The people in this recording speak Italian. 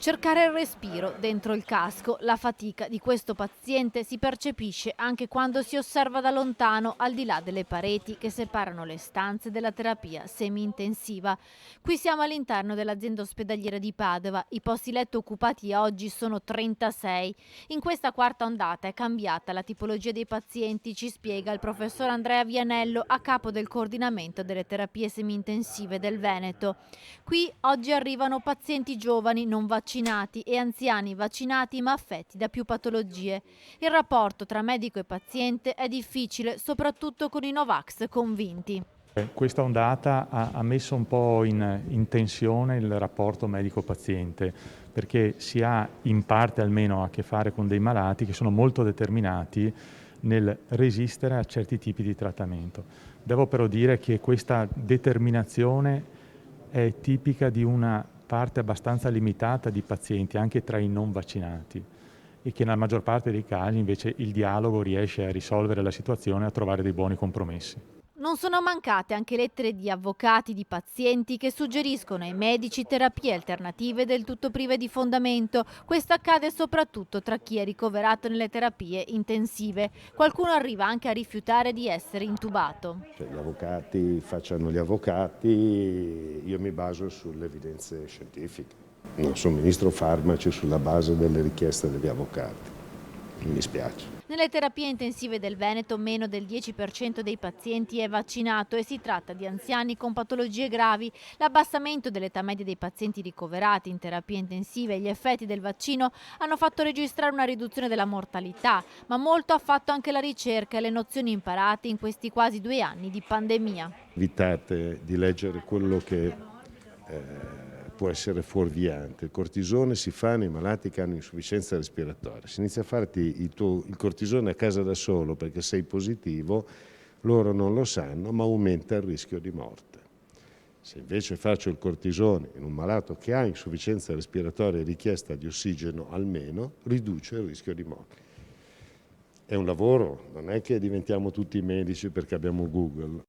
Cercare il respiro dentro il casco, la fatica di questo paziente si percepisce anche quando si osserva da lontano, al di là delle pareti che separano le stanze della terapia semi-intensiva. Qui siamo all'interno dell'azienda ospedaliera di Padova, i posti letto occupati oggi sono 36. In questa quarta ondata è cambiata la tipologia dei pazienti, ci spiega il professor Andrea Vianello, a capo del coordinamento delle terapie semi-intensive del Veneto. Qui oggi arrivano pazienti giovani non vaccinati e anziani vaccinati ma affetti da più patologie. Il rapporto tra medico e paziente è difficile, soprattutto con i Novax convinti. Questa ondata ha messo un po' in tensione il rapporto medico-paziente, perché si ha in parte almeno a che fare con dei malati che sono molto determinati nel resistere a certi tipi di trattamento. Devo però dire che questa determinazione è tipica di una parte abbastanza limitata di pazienti, anche tra i non vaccinati, e che nella maggior parte dei casi invece il dialogo riesce a risolvere la situazione e a trovare dei buoni compromessi. Non sono mancate anche lettere di avvocati di pazienti che suggeriscono ai medici terapie alternative del tutto prive di fondamento. Questo accade soprattutto tra chi è ricoverato nelle terapie intensive. Qualcuno arriva anche a rifiutare di essere intubato. Gli avvocati facciano gli avvocati, io mi baso sulle evidenze scientifiche. Non somministro farmaci sulla base delle richieste degli avvocati. Mi dispiace. Nelle terapie intensive del Veneto meno del 10% dei pazienti è vaccinato e si tratta di anziani con patologie gravi. L'abbassamento dell'età media dei pazienti ricoverati in terapie intensive e gli effetti del vaccino hanno fatto registrare una riduzione della mortalità, ma molto ha fatto anche la ricerca e le nozioni imparate in questi quasi 2 anni di pandemia. Evitate di leggere quello che può essere fuorviante. Il cortisone si fa nei malati che hanno insufficienza respiratoria. Se inizi a farti il cortisone a casa da solo perché sei positivo, loro non lo sanno, ma aumenta il rischio di morte. Se invece faccio il cortisone in un malato che ha insufficienza respiratoria e richiesta di ossigeno almeno, riduce il rischio di morte. È un lavoro, non è che diventiamo tutti medici perché abbiamo Google.